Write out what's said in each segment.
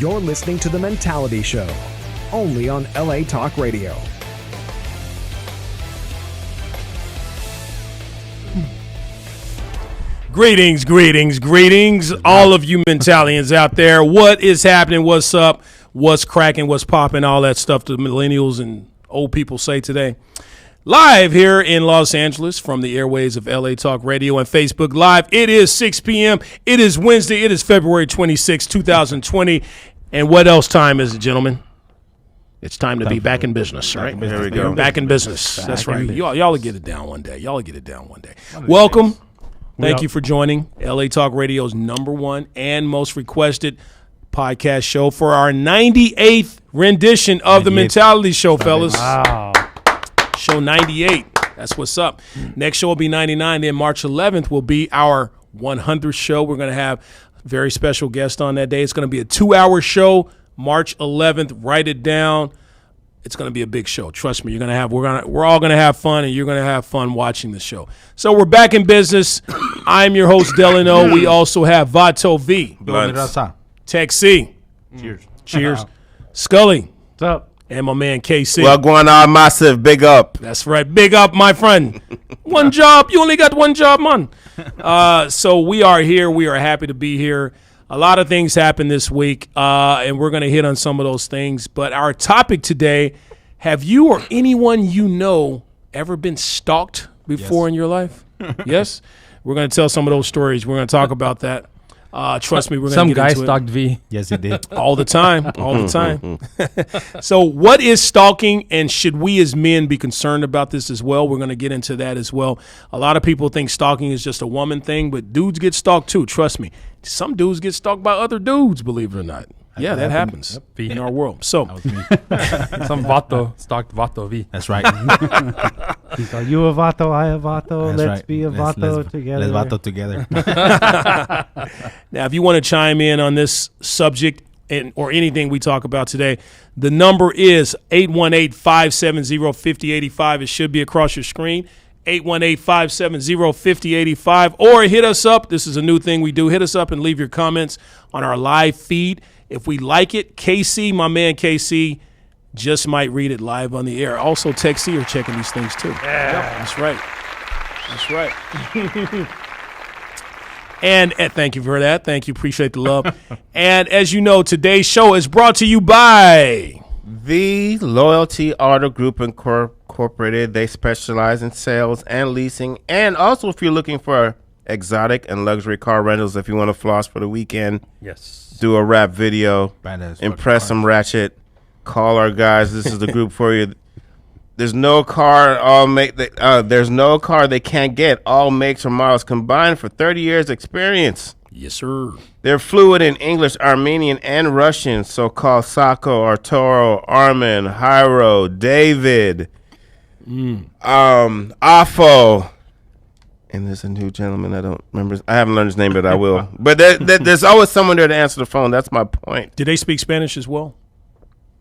You're listening to The Mentality Show, only on LA Talk Radio. Greetings, all of you Mentalians out there. What is happening? What's up? What's cracking? What's popping? All that stuff the millennials and old people say today. Live here in Los Angeles from the airways of LA Talk Radio and Facebook Live. It is 6 p.m. It is Wednesday. It is February 26, 2020. And what else time is it, gentlemen? It's time to be back in business, right? There we go. Back in business. That's right. Y'all will get it down one day. Welcome. Thank you for joining LA Talk Radio's #1 and most requested podcast show for our 98th rendition of the Mentality Show, fellas. Wow. Show 98. That's what's up. Next show will be 99. Then March 11th will be our 100th show. We're going to have a very special guest on that day. It's going to be a 2-hour show. March 11th. Write it down. It's going to be a big show. Trust me. We're all going to have fun, and you're going to have fun watching the show. So we're back in business. I'm your host, Delano. We also have Vato V, Tech C. Cheers. Scully. What's up? And my man KC. Well, going on massive, big up. That's right. Big up, my friend. One job. You only got one job, man. So we are here. We are happy to be here. A lot of things happened this week, and we're going to hit on some of those things. But our topic today, have you or anyone you know ever been stalked before in your life? Yes? We're going to tell some of those stories. We're going to talk about that. Trust me, we're going to get into it. Some guy stalked V. Yes, he did. All the time. So what is stalking, and should we as men be concerned about this as well? We're going to get into that as well. A lot of people think stalking is just a woman thing, but dudes get stalked too, trust me. Some dudes get stalked by other dudes, believe it or not. Yeah, that happens in our world. So Some Vato stalked Vato V. That's right. He's like, you a Vato, I a Vato, let's be a Vato together. Let's Vato together. now, if you want to chime in on this subject or anything we talk about today, the number is 818-570-5085. It should be across your screen. 818-570-5085, or hit us up. This is a new thing we do. Hit us up and leave your comments on our live feed. If we like it, KC, my man KC, just might read it live on the air. Also, Tech C are checking these things too. Yeah. That's right. And thank you for that. Thank you. Appreciate the love. And as you know, today's show is brought to you by The Loyalty Auto Group Incorporated. They specialize in sales and leasing. And also, if you're looking for exotic and luxury car rentals, if you want to floss for the weekend, do a rap video, impress some ratchet, call our guys. This is the group for you. There's no car there's no car they can't get. All makes or models combined for 30 years experience. Yes, sir. They're fluent in English, Armenian, and Russian. So call Sako, Arturo, Armin, Hyro, David, Afo. And there's a new gentleman I don't remember. I haven't learned his name, but I will. But there's always someone there to answer the phone. That's my point. Did they speak Spanish as well?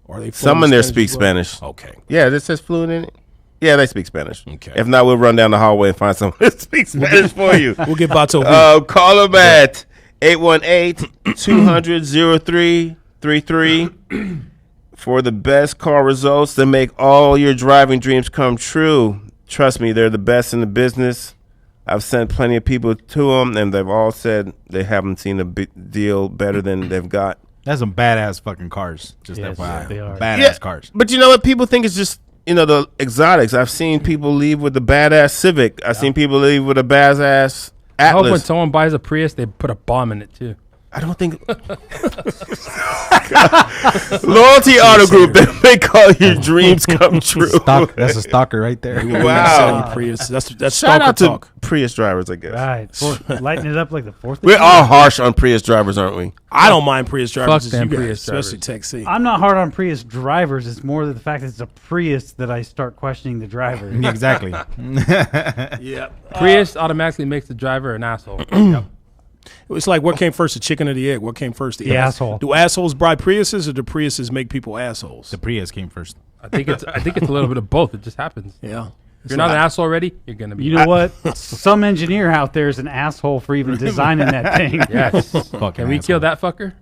Or are they someone there speaks Spanish. Okay. Yeah, this says fluent in it. Yeah, they speak Spanish. Okay. If not, we'll run down the hallway and find someone that speaks Spanish for you. We'll get Vato. Call them at 818-200-0333 for the best car results that make all your driving dreams come true. Trust me, they're the best in the business. I've sent plenty of people to them, and they've all said they haven't seen a deal better than they've got. That's some badass fucking cars. Just Yes, FYI. they are. Badass cars. But you know what? People think it's just, the exotics. I've seen people leave with the badass Civic. I've seen people leave with a badass I hope when Atlas. someone buys a Prius, they put a bomb in it too. I don't think Loyalty Auto Group, they make all your dreams come true. That's a stalker right there. Wow. Prius. That's Shout stalker out to talk. Prius drivers, I guess. Right. Lighten it up like the fourth. We're all harsh on Prius drivers, aren't we? I don't mind Prius drivers. Fuck them You guys, Prius drivers. especially Tech C. I'm not hard on Prius drivers. It's more the fact that it's a Prius that I start questioning the driver. Exactly. Yeah. Prius automatically makes the driver an asshole. It's like, what came first, the chicken or the egg? What came first? The asshole. Do assholes buy Priuses, or do Priuses make people assholes? The Prius came first. I think it's a little bit of both. It just happens. Yeah. If you're not an asshole already, you're gonna be. You know what? Some engineer out there is an asshole for even designing that thing. Yes. Fucking Can we kill that fucker?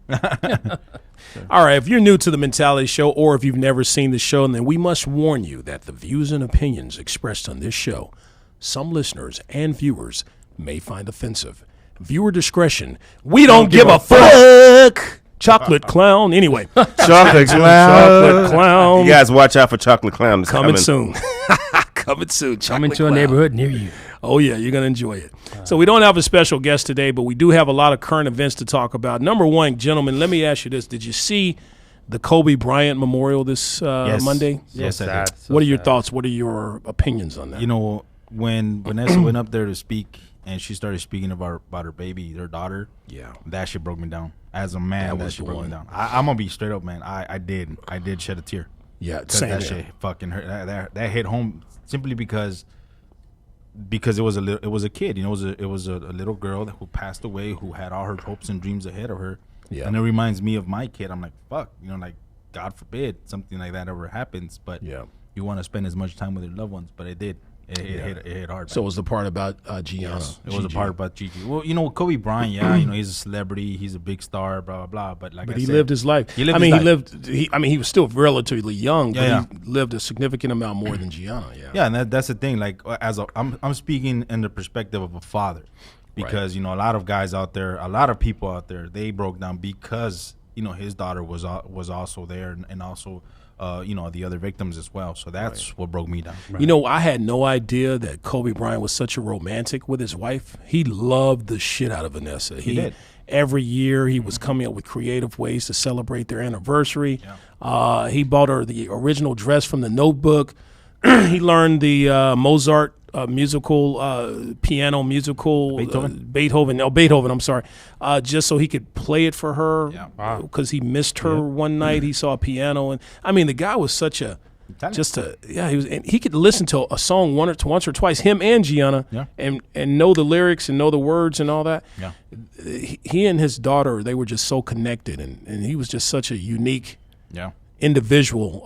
All right, if you're new to the Mentality Show or if you've never seen the show, then we must warn you that the views and opinions expressed on this show, some listeners and viewers may find offensive. Viewer discretion. We don't give a fuck. Chocolate clown. Anyway. Chocolate Chocolate clown. You guys watch out for Chocolate Clown. It's Coming soon. Coming soon. Coming Chocolate to a clown. neighborhood near you. Oh, yeah, you're going to enjoy it. So we don't have a special guest today, but we do have a lot of current events to talk about. Number one, gentlemen, let me ask you this. Did you see the Kobe Bryant Memorial this Monday? Yes, I did. Sad. So What are your sad. thoughts? What are your opinions on that? You know, when Vanessa went up there to speak and she started speaking about her baby, her daughter, Yeah. that shit broke me down. As a man, That that was shit the broke me one. down. I'm gonna be straight up, man. I did shed a tear. Yeah, 'Cause same that here. shit fucking hurt. That hit home simply because it was a kid. You know, it was a little girl who passed away, who had all her hopes and dreams ahead of her. Yeah. And it reminds me of my kid. I'm like, fuck, you know, like God forbid something like that ever happens. But Yeah. you want to spend as much time with your loved ones. But it did. It hit hard. So it was the part about Gianna. it was a Gigi. part about Gigi. Well, you know, Kobe Bryant, yeah, you know, he's a celebrity, he's a big star, blah blah blah. But like But I he said, lived his life. He lived I his mean, life. he was still relatively young, but Yeah, he lived a significant amount more than Gianna. Yeah. Yeah, and that's the thing. Like, I'm speaking in the perspective of a father, because you know, a lot of guys out there, a lot of people out there, they broke down because you know his daughter was also there, and also you know, the other victims as well. So that's what broke me down. You know, I had no idea that Kobe Bryant was such a romantic with his wife. He loved the shit out of Vanessa. He did. Every year he was coming up with creative ways to celebrate their anniversary. He bought her the original dress from The Notebook. He learned the Mozart piano musical, Beethoven, I'm sorry, just so he could play it for her. Wow. Because he missed her one night. He saw a piano. And I mean, the guy was such a, he could listen to a song once or twice, him and Gianna, and know the lyrics and know the words and all that. Yeah. He and his daughter, they were just so connected, and he was just such a unique Yeah. individual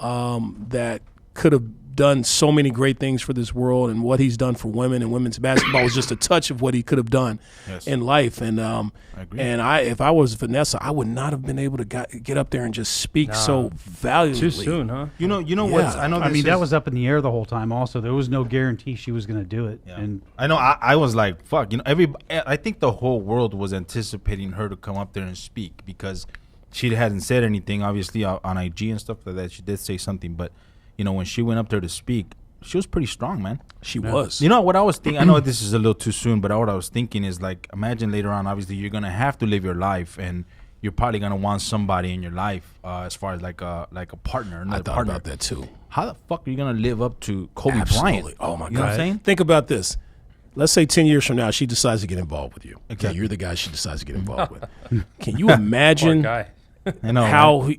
that could have done so many great things for this world, and what he's done for women and women's basketball was just a touch of what he could have done in life. And I agree. and if I was Vanessa, I would not have been able to get up there and just speak so valiantly. Too soon, huh? You know Yeah. what? I know. I this mean, that is- was up in the air the whole time. Also, there was no guarantee she was going to do it. Yeah. And I know. I was like, fuck. You know, I think the whole world was anticipating her to come up there and speak because she hadn't said anything, obviously, on IG and stuff like that. She did say something, but you know, when she went up there to speak, she was pretty strong, man. She was. You know what I was thinking? I know this is a little too soon, but what I was thinking is like, imagine later on, obviously, you're gonna have to live your life, and you're probably gonna want somebody in your life, as far as like a partner, I another thought partner. about that too. How the fuck are you gonna live up to Kobe Absolutely. Bryant? Oh my You know what I'm God. saying? Think about this. Let's say 10 years from now, she decides to get involved with you. Okay, Exactly. you're the guy she decides to get involved with. Can you Poor imagine guy. I know how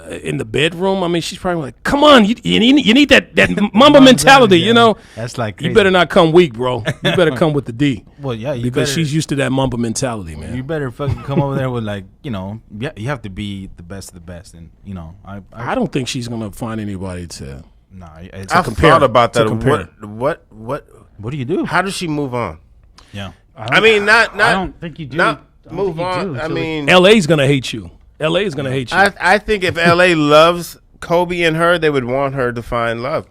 in the bedroom? I mean, she's probably like, "Come on, you need that Mamba mentality, you know." That's like You crazy. better not come weak, bro. You better come with the D. Well, yeah, you because better, she's used to that Mamba mentality, man. You better fucking come over there with like, you know, you have to be the best of the best, and you know, I don't think she's gonna find anybody to. nah, it's I've compare thought about to that. compare. What do you do? How does she move on? Yeah, I mean, not. I don't think you do. Not I don't move think you on. do. I So, mean, LA's gonna hate you. LA's gonna hate you. I think if LA loves Kobe and her, they would want her to find love.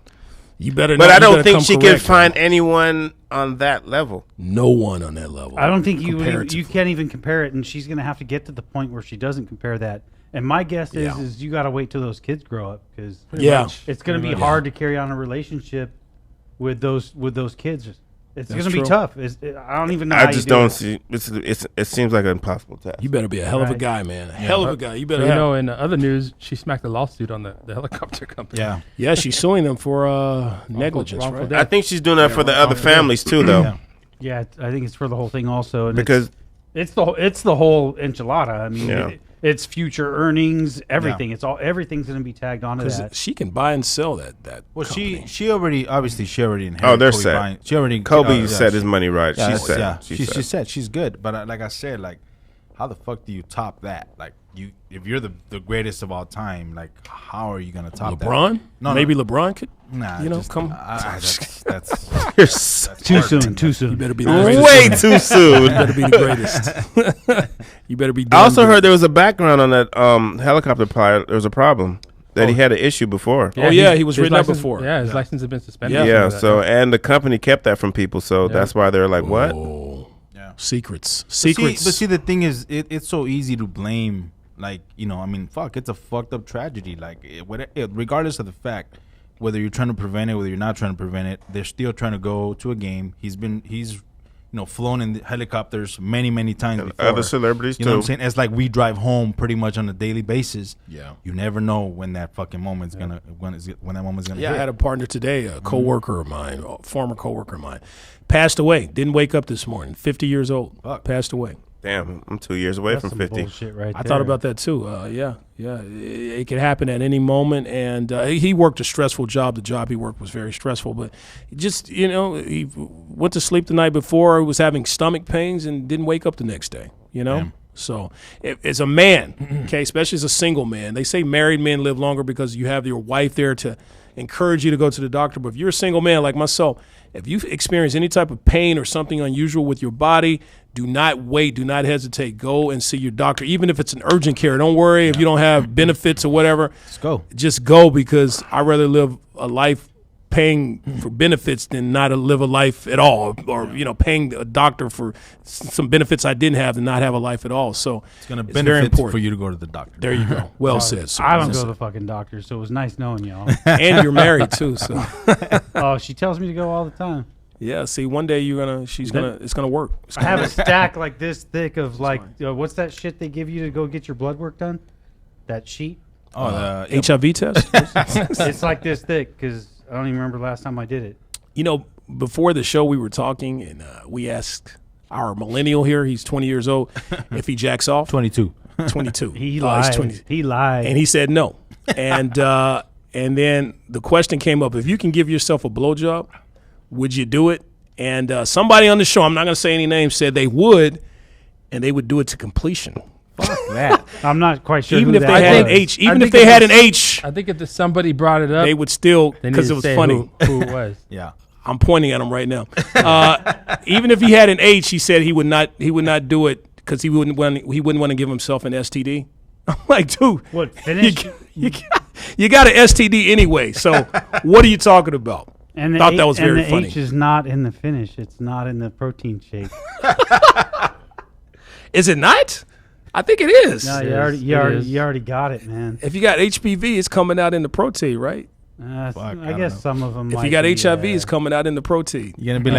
You better. But not, I you don't better think come she can correct, find bro. anyone on that level. No one on that level. I don't think you comparatively. can't even compare it, and she's going to have to get to the point where she doesn't compare that. And my guess Yeah. is you got to wait till those kids grow up because Yeah. it's going to be hard to carry on a relationship with those kids. It's going to be true. tough. I don't even know. I how just you do don't it. see. It seems like an impossible task. You better be a hell of a Right. guy, man. A hell of a guy. You better. You have, know, in other news, she smacked a lawsuit on the helicopter company. yeah. yeah, she's suing them for negligence, wrongful right? death. I think she's doing that for the other families too, though, Yeah. Yeah, I think it's for the whole thing also. And because it's the whole enchilada. I mean, Yeah. it's future earnings, everything. Everything's going to be tagged onto Because that. she can buy and sell that. Well, company. she already inherited. Oh, they're Kobe set. Bryant. She already Kobe set his money right. Yeah, She's set. yeah. She's She's set. set. She's good. But like I said, like, how the fuck do you top that? Like, if you're the greatest of all time, like how are you gonna top LeBron? that? No, Maybe LeBron could. Nah, You know, just, come. that's Too soon. Too soon. You better be the greatest. Way too soon. You better be the greatest. You better be. I also damn heard good. there was a background on that helicopter pilot. There was a problem that he had an issue before. Oh, yeah, he was his written up license- before. Yeah, his license had been suspended. Yeah. Yeah, because of so that. and the company kept that from people, so that's why they're like, what? Oh, Yeah. secrets. But see, Secrets. the thing is, it's so easy to blame. Like, you know, I mean, fuck, it's a fucked up tragedy. Like, regardless of the fact, whether you're trying to prevent it, whether you're not trying to prevent it, they're still trying to go to a game. He's flown in helicopters many times before. Other celebrities You know what I'm too. saying? It's like we drive home pretty much on a daily basis. Yeah. You never know when that fucking moment's gonna when that moment's gonna Yeah, I hit. had a partner today, a coworker of mine, a former coworker of mine, passed away. Didn't wake up this morning. 50 years old. Fuck. Passed away. Damn, I'm 2 years away That's from some 50. bullshit right I there. thought about that too. Yeah. It could happen at any moment. And he worked a stressful job. The job he worked was very stressful. But just, he went to sleep the night before, was having stomach pains, and didn't wake up the next day, Damn. So as a man, okay, especially as a single man, they say married men live longer because you have your wife there to encourage you to go to the doctor. But if you're a single man like myself, if you experience any type of pain or something unusual with your body, do not wait. Do not hesitate. Go and see your doctor, even if it's an urgent care. Don't worry if you don't have benefits or whatever. Let's go. Just go, because I'd rather live a life paying for benefits than not live a life at all, or paying a doctor for some benefits I didn't have than not have a life at all. So It's gonna very benefit important for you to go to the doctor. There you go. Well said. sir. I don't Well go to said. the fucking doctor, so it was nice knowing y'all. And you're married too, so Oh, she tells me to go all the time. yeah. See, one day it's gonna work. It's I gonna have a work. stack like this thick of what's that shit they give you to go get your blood work done? That sheet. Oh, HIV test. It's like this thick because I don't even remember last time I did it. Before the show, we were talking, and we asked our millennial here. He's 20 years old. If he jacks off, 22. 22. He He's lied. 20. He lied. And he said no. And then the question came up: if you can give yourself a blowjob, would you do it? And somebody on the show, I'm not going to say any names, said they would, and they would do it to completion. Fuck that. I'm not quite sure. Even who if that they had was. an H, I even if think they it had was- an H, I think if somebody brought it up, they would still, they need because to it was say funny. who it was. Yeah. I'm pointing at him right now. Even if he had an H, he said he would not do it because he wouldn't want to give himself an STD. I'm like, dude, What, finish? you got an STD anyway. So what are you talking about? And the Thought that was very and the funny. H is not in the finish. It's not in the protein shake. Is it not? I think it is. No, is. you It is. already got it, man. If you got HPV, it's coming out in the protein, right? I don't guess know. some of them. If might you got be, HIV, it's coming out in the protein. You're gonna be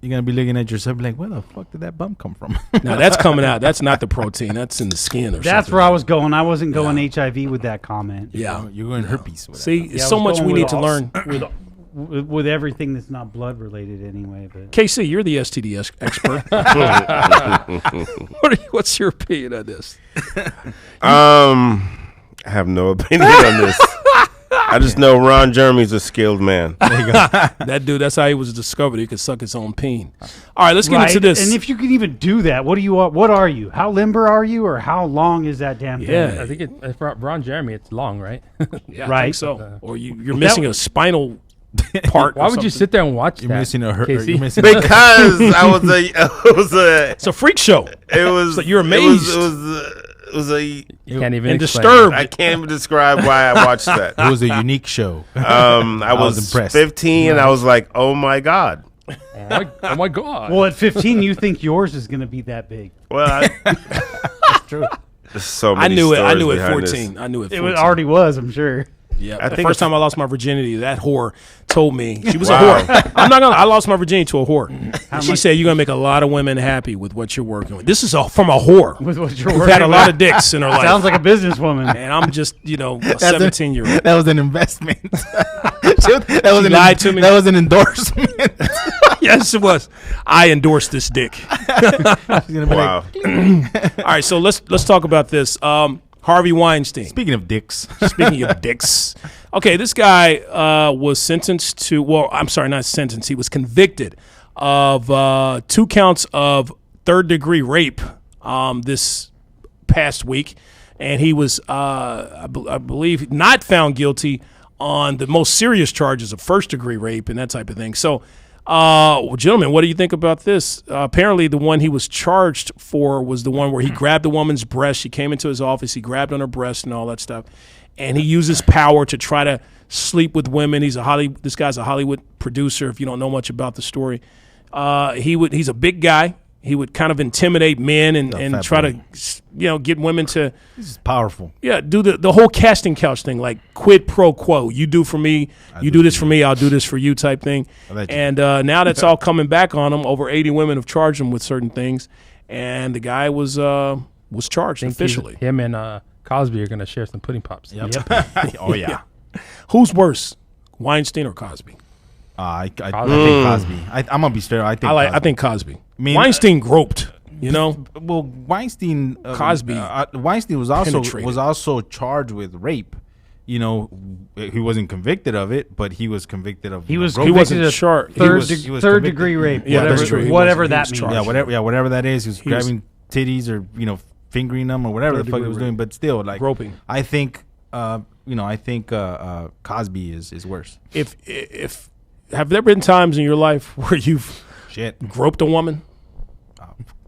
you're gonna be looking at yourself like, where the fuck did that bump come from? Now that's coming out. That's not the protein. That's in the skin or something. That's where I was going. I wasn't going HIV with that comment. Yeah. You're going herpes. With See, Yeah, it's I so was much going we with need to all- learn. with everything that's not blood related anyway. But KC, you're the STD expert. What's your opinion on this? I have no opinion on this. I just know Ron Jeremy's a skilled man. That dude, that's how he was discovered. He could suck his own peen. All right, let's get into this. And if you can even do that, what are you? How limber are you, or how long is that damn thing? Yeah. I think for Ron Jeremy, it's long, right? Yeah, I right. think so. Or you're missing a spinal part. Why or would you something. sit there and watch You're that? missing a Casey? you're missing Because it It's a freak show. was So you're amazed. It was a You can't even And explain disturbed. I can't even describe why I watched that. it was a unique show. I was impressed. 15 and I was like, oh my God. it. Oh my god! Well, at 15, you think yours is going to be that big? Well, That's true. there's so I many knew it. I stories knew at behind this. 14. I knew it. It already was, I'm sure. Yeah, I the think first it's- time I lost my virginity, that whore told me she was Wow. a whore. I'm not gonna. I lost my virginity to a whore. And she much- said, "You're gonna make a lot of women happy with what you're working with." This is from a whore With what you're who's working had a with. lot of dicks in her life. Sounds like a businesswoman. and I'm just, a 17-year-old. That was an investment. that was an lied to me. That was an endorsement. Yes, it was. I endorsed this dick. She's gonna be Wow. like, All right, so let's talk about this. Harvey Weinstein. speaking of dicks, Speaking of dicks. Okay, this guy was sentenced to, well, I'm sorry, not sentenced. He was convicted of 2 counts of third-degree rape this past week. and he was, I believe, not found guilty on the most serious charges of first-degree rape and that type of thing. So, gentlemen, what do you think about this? Apparently, the one he was charged for was the one where he grabbed the woman's breast. She came into his office. He grabbed on her breast and all that stuff, and he uses power to try to sleep with women. This guy's a Hollywood producer. If you don't know much about the story, he's a big guy. He would kind of intimidate men and try to, get women to. This is powerful. Yeah, do the whole casting couch thing, like quid pro quo. You do for me, you do this for me, I'll do this for you type thing. And now that's all coming back on him. Over 80 women have charged him with certain things, and the guy was charged officially. Him and Cosby are going to share some pudding pops. Yep. Oh yeah. Who's worse, Weinstein or Cosby? I think Cosby. I'm gonna be straight. I think Cosby. Weinstein groped. Well, Weinstein. Cosby. Weinstein was also charged with rape. He wasn't convicted of it, but he was convicted of. He was rape. convicted of third convicted. degree rape. Yeah, that's true. Whatever that means. Whatever that is. He was grabbing titties or fingering them or whatever the fuck he was doing. But still, like groping. I think Cosby is worse. If have there been times in your life where you've groped a woman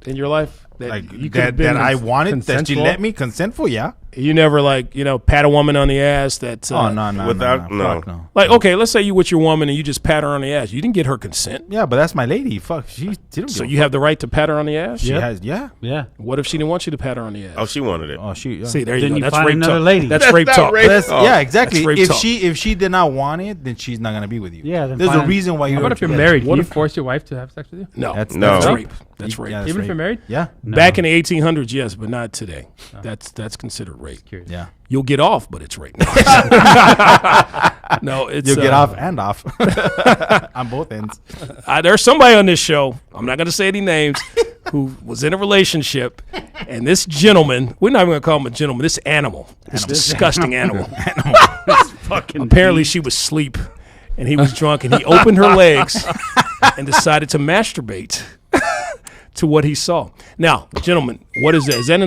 in your life that I wanted that she let me consentful? Yeah. You never pat a woman on the ass that no. Like, okay, let's say you with your woman and you just pat her on the ass. You didn't get her consent. Yeah, but that's my lady. Fuck, she didn't. So you have the right to pat her on the ass? She has, yeah. What if she didn't want you to pat her on the ass? Oh, she wanted it. Oh, she. Yeah. See, there then you go. That's rape find another talk. lady. That's rape talk. Yeah, exactly. If she did not want it, then she's not gonna be with you. Yeah, then there's a fine. reason why you. What if you're married? Can you force your wife to have sex with you? No, That's rape. That's rape. Yeah, Even if you're married? Yeah. Back in the 1800s, yes, but not today. That's considered rape. Yeah. You'll get off, but it's rape. No, it's you'll get off and off on both ends. There's somebody on this show, I'm not going to say any names, who was in a relationship, and this gentleman, we're not even going to call him a gentleman, this disgusting animal. Apparently she was asleep, and he was drunk, and he opened her legs and decided to masturbate to what he saw. Now, gentlemen, what is that? Is that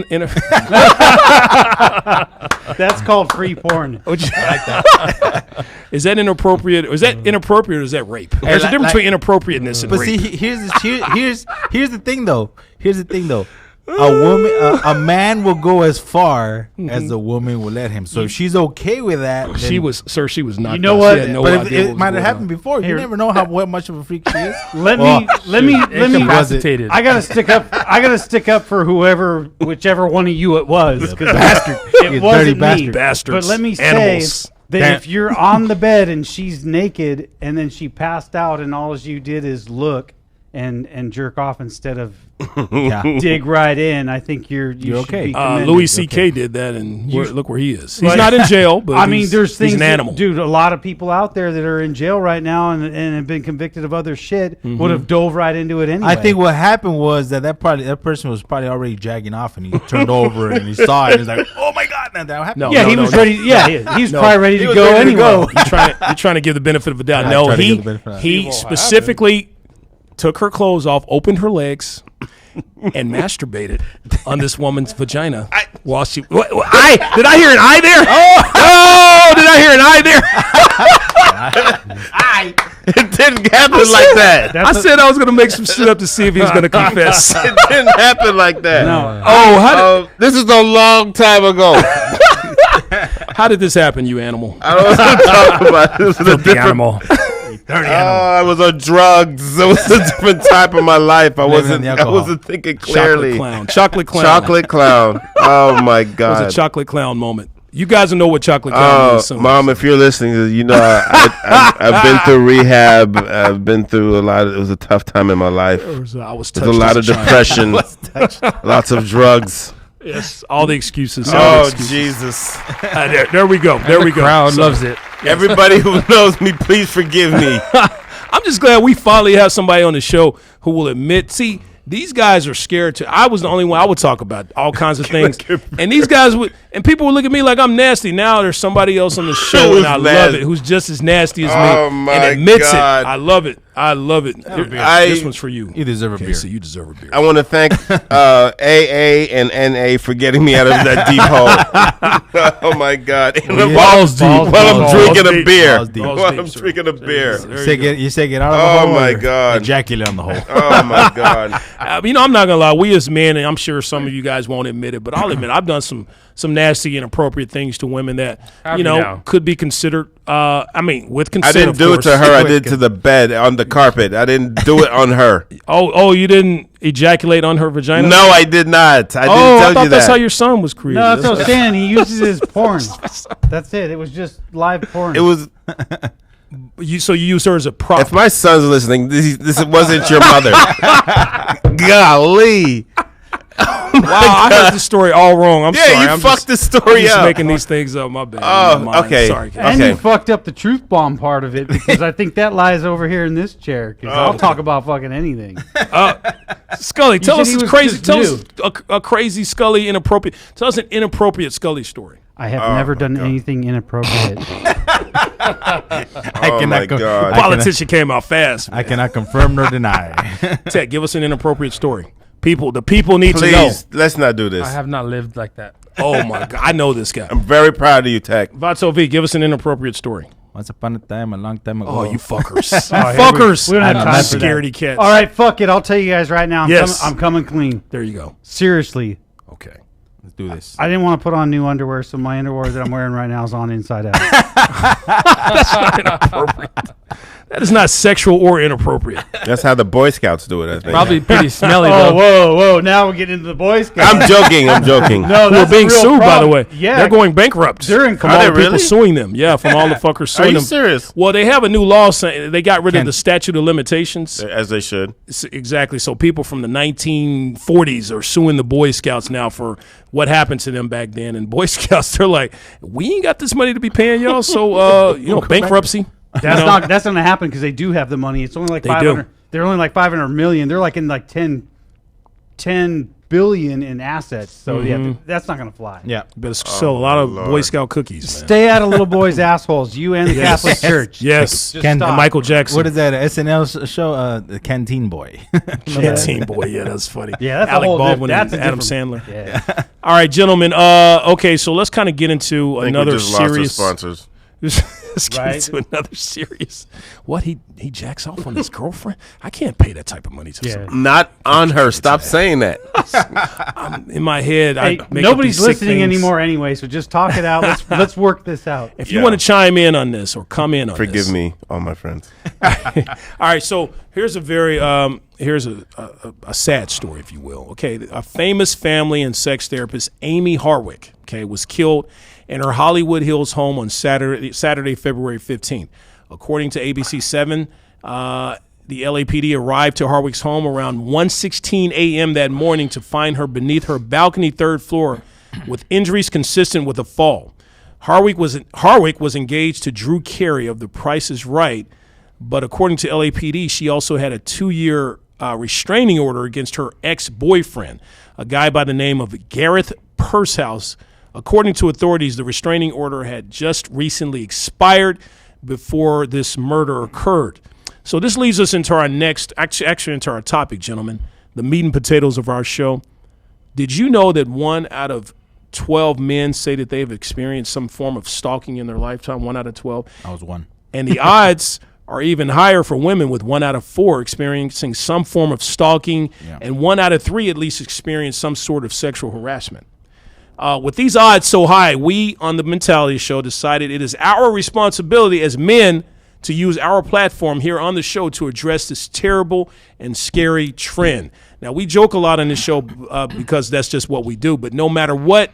That's called free porn. Is that inappropriate? Or is that inappropriate or is that rape? There's a difference between inappropriateness and but rape. see, here's the thing though. A man will go as far as the woman will let him. So if she's okay with that, She was not. You know what? She had no but idea it might have happened before. You never know what much of a freak she is. Let me Incapacitated. I gotta stick up for whichever one of you it was. Bastard. It wasn't me. Bastards. But let me Animals. say that if you're on the bed and she's naked and then she passed out and all you did is look and jerk off instead of dig right in, I think you okay. Be commended. Louis C.K. did that, and look where he is. He's not in jail, but there's things. He's an animal. Dude, a lot of people out there that are in jail right now and have been convicted of other shit would have dove right into it anyway. I think what happened was that person was probably already jagging off, and he turned over and he saw it. And he's like, "Oh my god, that happened." No, he was ready. Yeah, he's probably ready to go anyway. You're trying to give the benefit of the doubt. No, he specifically took her clothes off, opened her legs, and masturbated on this woman's vagina while she. Did I hear an eye there? Oh, did I hear an eye there? It didn't happen like that. I said I was going to make some shit up to see if he was going to confess. It didn't happen like that. No. This is a long time ago. How did this happen, you animal? I don't want to talk about it. This is a different Animal. I was on drugs. It was a different type of my life. I wasn't thinking clearly. Chocolate clown. Chocolate clown. Oh my god. It was a chocolate clown moment. You guys know what chocolate clown is. Mom, if you're listening, I've been through rehab. I've been through a lot. It was a tough time in my life. There's a lot of depression. Lots of drugs. Yes, all the excuses. Jesus. There we go. There we go. Crowd loves it. Everybody who knows me, please forgive me. I'm just glad we finally have somebody on the show who will admit. See, these guys are scared to. I was the only one I would talk about all kinds of things, and these guys would. And people would look at me like I'm nasty. Now there's somebody else on the show, Who's and I love nasty? it, who's just as nasty as me Oh, my and admits God. it. I love it. I love it. This one's for you. You deserve a beer. So you deserve a beer. I want to thank AA and NA for getting me out of that deep hole. Oh my God! Balls deep. While I'm drinking a deep. beer. Balls deep. While I'm sir. drinking a beer. You say get out of the Oh, hole. my or God. Ejaculate on the hole. Oh my God! I'm not gonna lie. We as men, and I'm sure some of you guys won't admit it, but I'll admit I've done some nasty, inappropriate things to women that Have you now? could be considered. With consent. I didn't of do it course. to her. I did it to the bed on the carpet. I didn't do it on her. Oh, you didn't ejaculate on her vagina? No, I did not. I didn't I tell thought you that's that. how your son was created. No, that's what I'm saying. He uses his porn. That's it. It was just live porn. It was. So you use her as a prop. If my son's listening, this wasn't your mother. Golly. Wow, I heard the story all wrong. I'm sorry. Yeah, you fucked the story I'm just up. making these things up. My bad. Oh, My mind. okay. Sorry. Ken. And Okay. you fucked up the truth bomb part of it because I think that lies over here in this chair. Because I'll talk about fucking anything. Scully, tell said us he this was crazy. just Tell new. us a crazy Scully inappropriate. Tell us an inappropriate Scully story. I have never done anything inappropriate. Oh my God. Politician came out fast. I cannot confirm nor deny. Ted, give us an inappropriate story. The people need to know. Please, let's not do this. I have not lived like that. Oh my God, I know this guy. I'm very proud of you, Tech. Vato V, give us an inappropriate story. Once upon a time, a long time ago. Oh, you fuckers. Oh, here Fuckers. we don't have time for that. Scaredy cats. All right, fuck it. I'll tell you guys right now. Yes. I'm coming clean. There you go. Seriously. Okay. Let's do this. I didn't want to put on new underwear, so my underwear that I'm wearing right now is on inside out. That is not sexual or inappropriate. That's how the Boy Scouts do it, I think. Probably pretty smelly Oh, though. whoa. Now we're getting into the Boy Scouts. I'm joking. I'm joking. No, Who are that's being a real sued, by the problem. way. Yeah. They're going bankrupt. They're in from Are all they the people really? suing them. Yeah, from all the fuckers suing Are you them. serious? Well, they have a new law saying they got rid of the statute of limitations. As they should. Exactly. So people from the 1940s are suing the Boy Scouts now for what happened to them back then. And Boy Scouts, they're like, we ain't got this money to be paying y'all. So, bankruptcy. That's not going to happen because they do have the money. It's only like They 500. do. They're only like 500 million. They're like in like 10 billion in assets. So yeah, that's not going to fly. Yeah. Better sell a lot of Boy Scout cookies, man. Stay out of little boys' assholes. You and the Catholic Church. Yes. Just And stop. Michael Jackson. What is that? SNL show? The Canteen Boy. Canteen Boy. Yeah, that's funny. Yeah, that's a Alec whole Baldwin that's and a Adam different- Sandler. Yeah. All right, gentlemen. Okay, so let's kind of get into I think another we just lost our serious. sponsors. Let's get Right. into another serious. What he jacks off on his girlfriend? I can't pay that type of money to Yeah. someone. Not on her. Stop saying that. In my head, Hey, I make nobody's up these sick listening things. anymore anyway, so just talk it out. Let's work this out. If you Yeah. want to chime in on this or come in on Forgive this. me, all my friends. All right, so here's a very here's a sad story, if you will. Okay, a famous family and sex therapist, Amy Harwick, was killed in her Hollywood Hills home on Saturday, February 15th. According to ABC 7, the LAPD arrived to Harwick's home around 1:16 a.m. that morning to find her beneath her balcony third floor with injuries consistent with a fall. Harwick was engaged to Drew Carey of The Price is Right, but according to LAPD, she also had a 2-year restraining order against her ex-boyfriend, a guy by the name of Gareth Pursehouse. According to authorities, the restraining order had just recently expired before this murder occurred. So this leads us into our actually into our topic, gentlemen, the meat and potatoes of our show. Did you know that 1 out of 12 men say that they've experienced some form of stalking in their lifetime? 1 out of 12. I was one. And the odds are even higher for women, with 1 out of 4 experiencing some form of stalking, and 1 out of 3 at least experience some sort of sexual harassment. With these odds so high, we on the Mentality Show decided it is our responsibility as men to use our platform here on the show to address this terrible and scary trend. Now, we joke a lot on this show because that's just what we do, but no matter what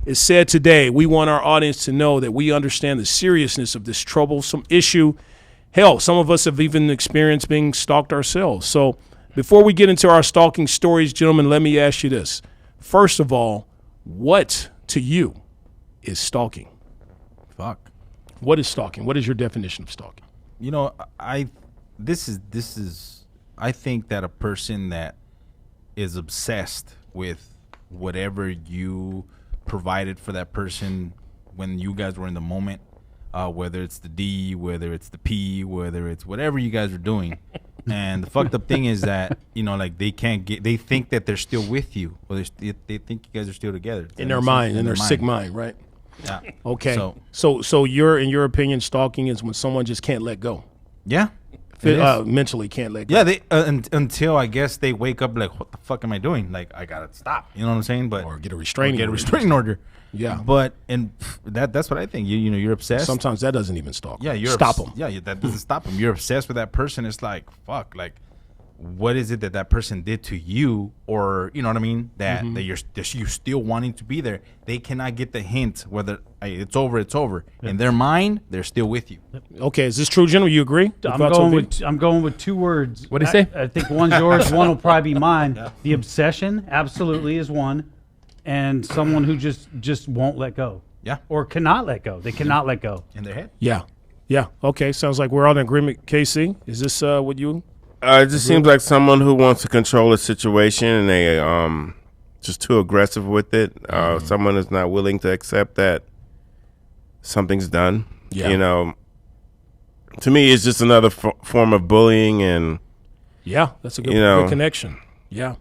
is said today, we want our audience to know that we understand the seriousness of this troublesome issue. Hell, some of us have even experienced being stalked ourselves. So before we get into our stalking stories, gentlemen, let me ask you this. First of all, what to you is stalking? Fuck. What is stalking? What is your definition of stalking? You know, I think that a person that is obsessed with whatever you provided for that person when you guys were in the moment, whether it's the D, whether it's the P, whether it's whatever you guys are doing. And the fucked up thing is that, you know, like they think that they're still with you, or they think you guys are still together. In their mind, in their sick mind, right? Yeah. Okay. So in your opinion, stalking is when someone just can't let go. Yeah. Mentally can't let go. Yeah, they until I guess they wake up like, what the fuck am I doing? Like, I gotta stop. You know what I'm saying? But Or get a restraining order. Yeah. But that's what I think. You know, you're obsessed. Sometimes that doesn't even stalk. Yeah, you're stop them. Yeah, that doesn't stop them. You're obsessed with that person. It's like, fuck, like, what is it that person did to you, or you know what I mean? That you're still wanting to be there. They cannot get the hint whether it's over. It's over. In their mind, they're still with you. Okay, is this true, General? You agree? I'm going with 2 words. What do you say? I think one's yours, one will probably be mine. The obsession absolutely is one, and someone who just won't let go. Yeah. Or cannot let go. They cannot let go. In their head. Yeah. Okay, sounds like we're all in agreement. KC, is this what you? It just seems like someone who wants to control a situation and they just too aggressive with it. Someone is not willing to accept that something's done. Yeah. You know, to me, it's just another form of bullying, and Yeah, that's a good connection. Yeah.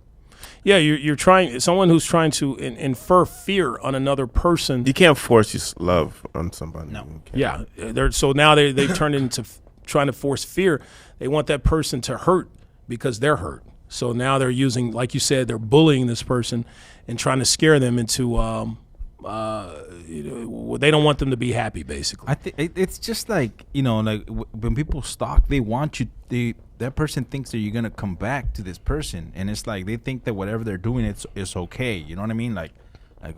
Yeah, you're trying, someone who's trying to infer fear on another person. you can't force your love on somebody. No. Yeah, so now they've turned into trying to force fear. They want that person to hurt because they're hurt. So now they're using, like you said, they're bullying this person and trying to scare them into, they don't want them to be happy, basically. I think it's just like, you know, like when people stalk, they want you. That person thinks that you're gonna come back to this person, and it's like they think that whatever they're doing, it's okay. You know what I mean? Like,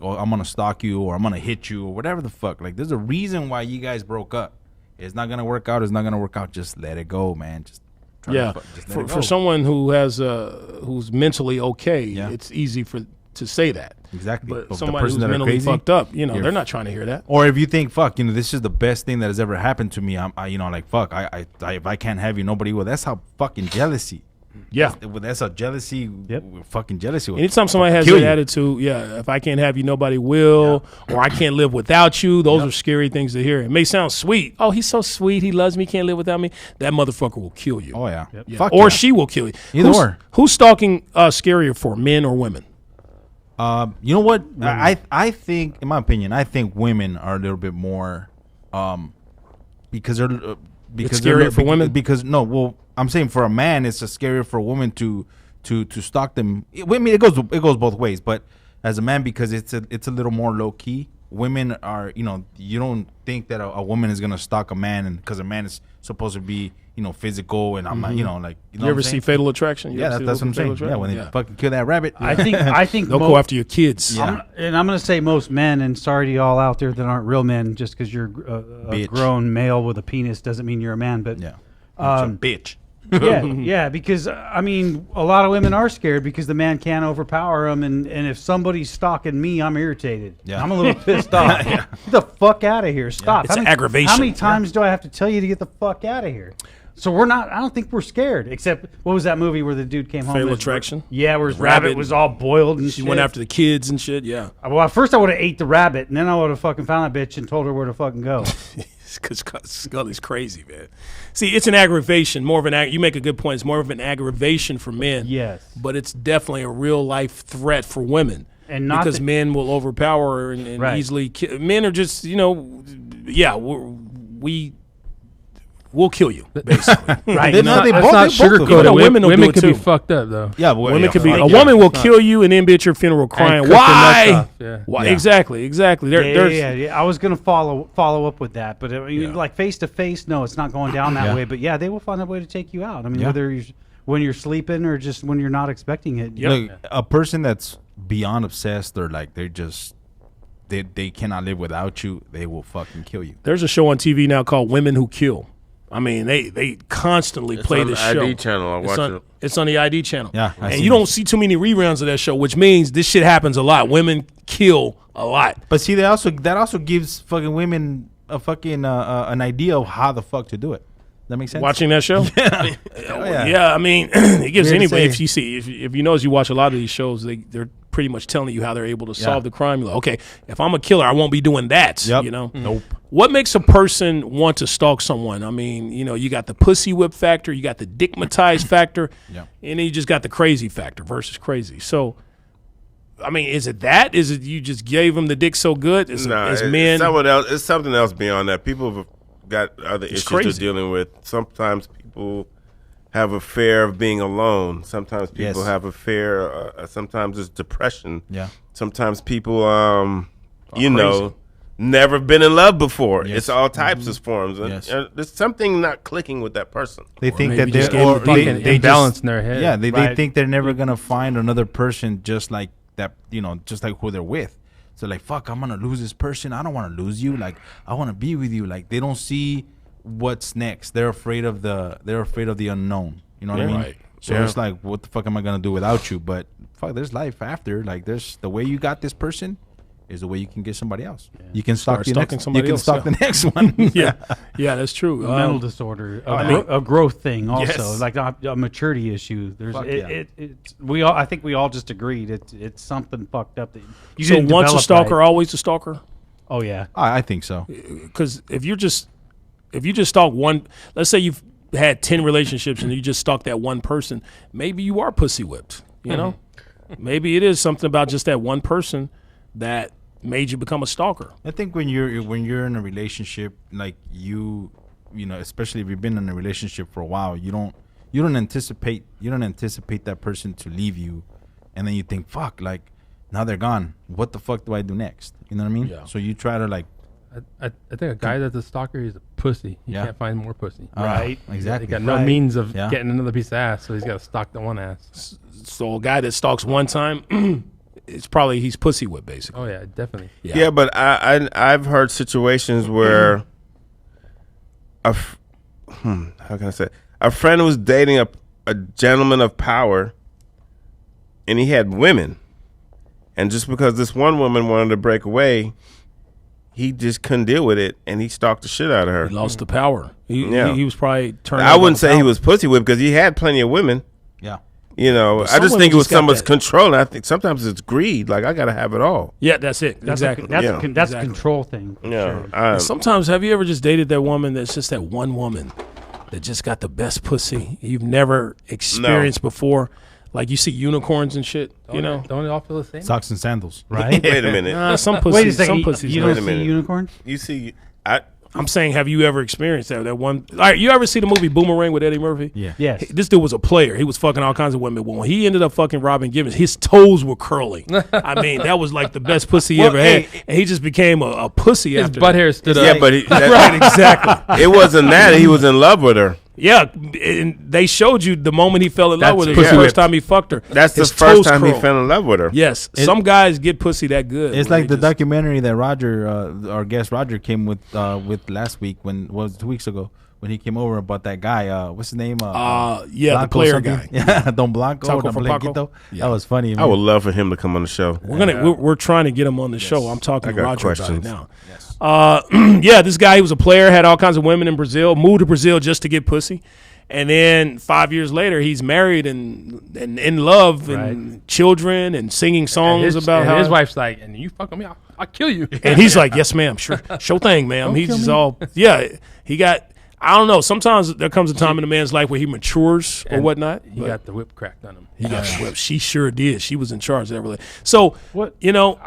oh, I'm gonna stalk you, or I'm gonna hit you, or whatever the fuck. Like, there's a reason why you guys broke up. It's not gonna work out. It's not gonna work out. Just let it go, man. Just let it go. For someone who has who's mentally okay, Yeah. it's easy to say that. Exactly. But the somebody who's person that are mentally crazy, fucked up, you know, you're they're not trying to hear that. Or if you think, fuck, you know, this is the best thing that has ever happened to me, you know, like, fuck, I if I can't have you, nobody will. That's how fucking jealousy. Yeah. That's how jealousy. Yep. Fucking jealousy. Will Anytime somebody has kill that you. attitude, if I can't have you, nobody will, or I can't live without you, those are scary things to hear. It may sound sweet. Oh, he's so sweet. He loves me, can't live without me. That motherfucker will kill you. Oh yeah. Yeah. Fuck Or yeah. she will kill you. Either or. Who's stalking scarier for, men or women? You know what? I think, in my opinion, I think women are a little bit more, because they're because It's scarier they're, for women? Because no, well, I'm saying for a man, it's just scarier for a woman to stalk them. I mean, it goes both ways, but as a man, because it's a little more low key. Women are, you know, you don't think that a woman is gonna stalk a man, and because a man is supposed to be, you know, physical, and I'm not, you know, like, you know You what ever I'm see saying? Fatal Attraction? You Yeah, ever see that's what I'm Fatal saying. Yeah, when Attraction? they fucking kill that rabbit. I think They'll go after your kids. Yeah. I'm going to say most men, and sorry to y'all out there that aren't real men, just because you're a Bitch. grown male with a penis doesn't mean you're a man. But Yeah, Um, bitch. yeah, because I mean, a lot of women are scared because the man can't overpower them, and if somebody's stalking me, I'm irritated. Yeah. I'm a little pissed off. Get the fuck out of here! Stop. It's How many- aggravation. How many times do I have to tell you to get the fuck out of here? So we're not. I don't think we're scared. Except, what was that movie where the dude came home? Fatal and his- Attraction? Yeah, where his The rabbit rabbit. was all boiled and She shit. went after the kids and shit, yeah. Well, at first I would have ate the rabbit, and then I would have fucking found that bitch and told her where to fucking go. Because Scully's crazy, man. See, it's an aggravation, more of an you make a good point. It's more of an aggravation for men. Yes. But it's definitely a real life threat for women. And not because that- men will overpower and Right. easily men are just, you know, yeah, we'll kill you, basically. Right. They Not- both- Let's not they both do sugarcoat it. it. Women will do Women it could be too. fucked up though. Yeah, but Women could be. fuck A yeah. woman will kill you and then be at your funeral crying. cook the nuts Why? off, yeah. Why? Yeah. Exactly. Yeah. I was gonna follow up with that, but like face to face, no, it's not going down that Yeah. way. But yeah, they will find a way to take you out. I mean, Yeah. whether when you're sleeping or just when you're not expecting it. Yep. Look, a person that's beyond obsessed, or like they're just they cannot live without you, they will fucking kill you. There's a show on TV now called Women Who Kill. I mean, they constantly play on this the show. ID channel. I watch it. It's on the ID channel. Yeah, I and see you that. don't see too many reruns of that show, which means this shit happens a lot. Women kill a lot. But see, that also gives fucking women a fucking an idea of how the fuck to do it. That makes sense. Watching that show, yeah. yeah. I mean, it gives Weird to anybody. say. If you notice, you watch a lot of these shows. They're pretty much telling you how they're able to solve the crime. You're like, okay, if I'm a killer, I won't be doing that. Yep. You know? Nope. What makes a person want to stalk someone? I mean, you know, you got the pussy whip factor, you got the dickmatized factor, and then you just got the crazy factor versus crazy. So, I mean, is it that? Is it you just gave them the dick so good? As men, it's someone else. It's something else beyond that. People have got other issues they're dealing with. Sometimes people have a fear of being alone. Sometimes people have a fear. Sometimes it's depression. Yeah. Sometimes people, you know, never been in love before. Yes. It's all types of forms. Yes. There's something not clicking with that person. They think that just they're they balance in their head. Yeah, they Right. think they're never gonna find another person just like that. You know, just like who they're with. So like, fuck, I'm gonna lose this person. I don't want to lose you. Like, I want to be with you. Like, they don't see what's next. They're afraid of the unknown. You know what I mean? Right. So it's like, what the fuck am I gonna do without you? But fuck, there's life after. Like, there's the way you got this person is the way you can get somebody else. You can stalk Start the stalking next. somebody You can else, stalk the next one. yeah, that's true. mental disorder, a growth thing, also Yes. like a maturity issue. There's Fuck yeah. I think we all just agreed it's something fucked up that you So didn't once a develop stalker, right. always a stalker. Oh yeah, I think so. Because if you just stalk one, let's say you've had 10 relationships and you just stalk that one person, maybe you are pussy whipped. You know, maybe it is something about just that one person that made you become a stalker. I think when you're in a relationship, like you know, especially if you've been in a relationship for a while, you don't anticipate that person to leave you, and then you think, fuck, like now they're gone. What the fuck do I do next? You know what I mean? Yeah. So you try to like, I think a guy that's a stalker is a pussy. He Yeah. can't find more pussy. Right. Exactly. He got no Right. means of Yeah. getting another piece of ass, so he's got to stalk the one ass. So a guy that stalks one time, it's probably he's pussy whipped, basically. Oh yeah, definitely. Yeah, but I've heard situations where how can I say, a friend was dating a gentleman of power, and he had women, and just because this one woman wanted to break away, he just couldn't deal with it, and he stalked the shit out of her. He lost the power. He was probably turning. I wouldn't say he was pussy whipped because he had plenty of women. yeah. You know, But I just some think it women was just got someone's that- control. And I think sometimes it's greed. Like, I got to have it all. Yeah, that's it. That's exactly. that's Yeah. that's Exactly. a control thing. For Yeah. sure. Sometimes, have you ever just dated that woman that's just that one woman that just got the best pussy you've never experienced before? Like you see unicorns and shit, you know? Don't they all feel the same? Socks and sandals. Right. Wait a minute. Nah, some pussies. Wait a second. Some pussies. You not. don't Wait a see minute. unicorns? You see, I'm saying, have you ever experienced that one? All right, you ever see the movie Boomerang with Eddie Murphy? Yeah. Yes. This dude was a player. He was fucking all kinds of women. But when he ended up fucking Robin Givens, his toes were curling. I mean, that was like the best pussy he ever had. And he just became a pussy His after butt that. hair stood up. yeah, but Right, exactly. it wasn't that. He was in love with her. Yeah, and they showed you the moment he fell in love That's with her. pussy The first whipped. time he fucked her. That's His the first toes time he curled. fell in love with her. Yes, some guys get pussy that good. It's where like they the just- documentary that Roger, our guest Roger, came with last week was 2 weeks ago when he came over about that guy. What's his name? the Blanco player something? guy. Yeah, Don Blanco. Taco Don from Paco? Blanquito. Yeah. That was funny. I would love for him to come on the show. We're trying to get him on the show. I'm talking I to got Roger questions. about it now. Yeah, this guy, he was a player, had all kinds of women in Brazil, moved to Brazil just to get pussy. And then 5 years later, he's married and in love and children and singing songs about how his wife's like, and you fucking me, I'll kill you. And he's like, yes, ma'am, sure thing, ma'am. He's just all, he got, I don't know. Sometimes there comes a time in a man's life where he matures or whatnot. He but got the whip cracked on him. he got whipped. She sure did. She was in charge of that relationship. So, What- you know,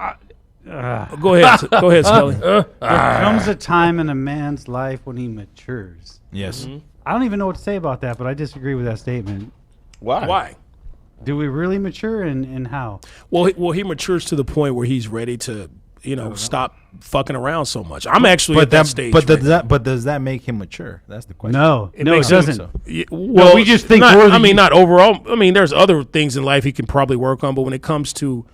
go ahead. Go ahead, Scully. There comes a time in a man's life when he matures. Yes. I don't even know what to say about that, but I disagree with that statement. Why? Do we really mature, and how? Well, he matures to the point where he's ready to, stop fucking around so much. I'm actually at that stage. But right now. does that make him mature? That's the question. No, It no, it makes him doesn't. so. Yeah, well, we just think not, we're the- I mean, not overall. I mean, there's other things in life he can probably work on, but when it comes to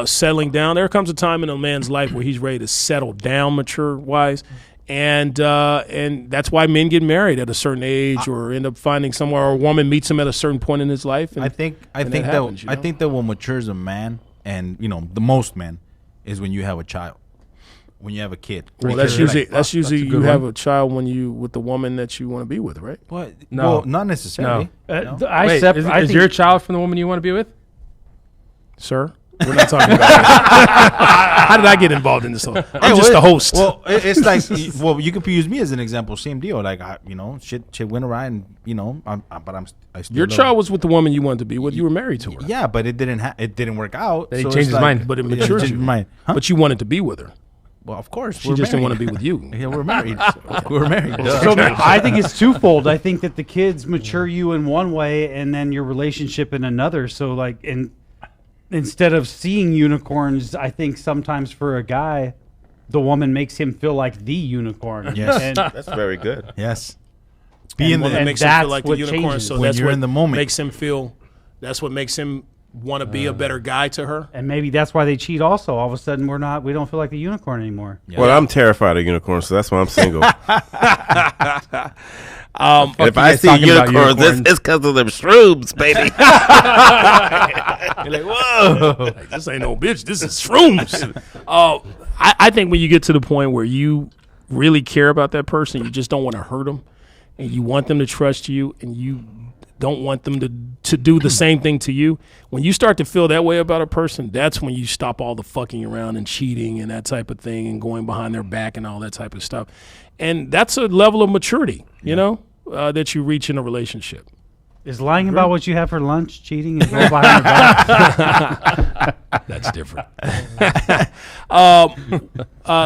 settling down, there comes a time in a man's life where he's ready to settle down, mature wise, and that's why men get married at a certain age or end up finding somewhere, or a woman meets him at a certain point in his life. And, I think and that happens, I think that what matures a man, and the most men, is when you have a child, when you have a kid. well, Because that's you're usually like, you have a child when you with the woman that you want to be with, right? What? No. Well, not necessarily. No. No? I Wait, sep- is I is think your child from the woman you want to be with? Sir, We're not talking about that. How did I get involved in this? I'm just the host. Well, it's like, well, you could use me as an example. Same deal. Like, shit went awry, and I still Your love child was with the woman you wanted to be with. You were married to her. Yeah, but it didn't work out. He so changed it's his like- mind. But it Yeah, matured changed you. his mind. Huh? But you wanted to be with her. Well, of course. She just didn't want to be with you. Yeah, we're married. We're married. duh. So I think it's twofold. I think that the kids mature you in one way, and then your relationship in another. So like, instead of seeing unicorns, I think sometimes for a guy, the woman makes him feel like the unicorn. Yes. And, That's very good. Yes. And Being what and makes him that's feel like the what unicorn. changes. So When that's you're what in the moment. makes him feel. That's what makes him want to be a better guy to her. and maybe that's why they cheat. Also, all of a sudden we don't feel like the unicorn anymore. Well, I'm terrified of unicorns, so that's why I'm single. And if you I guys see talking about unicorns, unicorns? it's because of them shrooms, baby. You're like, whoa, like, this ain't no bitch. This is shrooms. I think when you get to the point where you really care about that person, you just don't want to hurt them, and you want them to trust you, and you don't want them to do the same thing to you. When you start to feel that way about a person, that's when you stop all the fucking around and cheating and that type of thing and going behind their back and all that type of stuff. And that's a level of maturity, you know, that you reach in a relationship. Is lying about what you have for lunch cheating and go behind your back? That's different.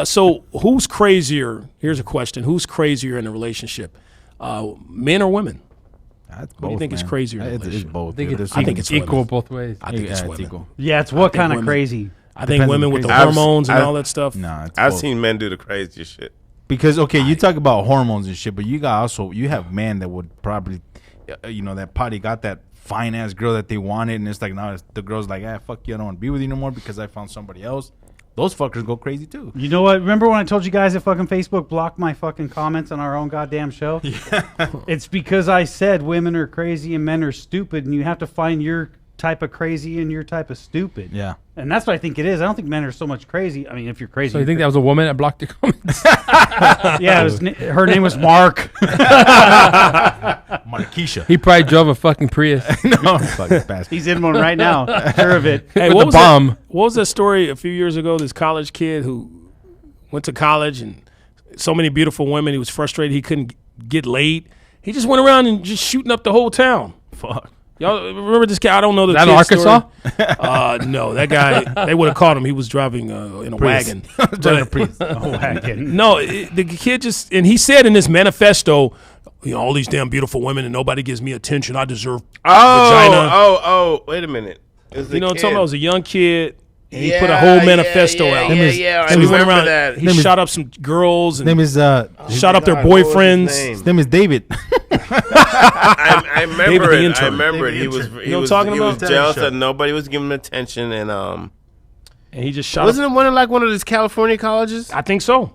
So who's crazier? Here's a question. Who's crazier in a relationship? Men or women? That's What do you think is crazier in a It's relationship? both. I think it's equal women. both ways. I think it's it's women. equal. Yeah, it's what think kind of women- crazy. I think Depends on women the with the crazy. hormones and I've- all that stuff. No, it's I've both. seen men do the craziest shit. Because you talk about hormones and shit, but you have men that would probably, that probably got that fine ass girl that they wanted, and it's like now the girl's like, fuck you, I don't want to be with you no more because I found somebody else. Those fuckers go crazy too. You know what? Remember when I told you guys that fucking Facebook blocked my fucking comments on our own goddamn show? Yeah. It's because I said women are crazy and men are stupid, and you have to find your type of crazy and your type of stupid. Yeah. And that's what I think it is. I don't think men are so much crazy. I mean, if you're crazy. So you think that was a woman that blocked your comments? Yeah, her name was Mark. Marquisha. He probably drove a fucking Prius. No, fucking bastard. He's in one right now. Sure of it. Hey, With what the was bomb. What was that story a few years ago? This college kid who went to college and so many beautiful women. He was frustrated he couldn't get laid. He just went around and just shooting up the whole town. Fuck. Y'all remember this guy? I don't know the That kid's Arkansas? story. No, that guy. They would have caught him. He was driving in a wagon. But- Wagon. No, the kid just, and he said in this manifesto, all these damn beautiful women and nobody gives me attention. I deserve vagina. Wait a minute. You know what I'm talking about? It was a young kid. And he put a whole manifesto out. I So he remember went around. that. He shot up some girls and Name is shot up their God, what was his boyfriends. name? his name is David. I remember David the it. I intern. remember it. David He the was intern. he You know what was I'm talking he was about? jealous that nobody was giving him attention, and And he just shot wasn't up. it one of these California colleges? I think so.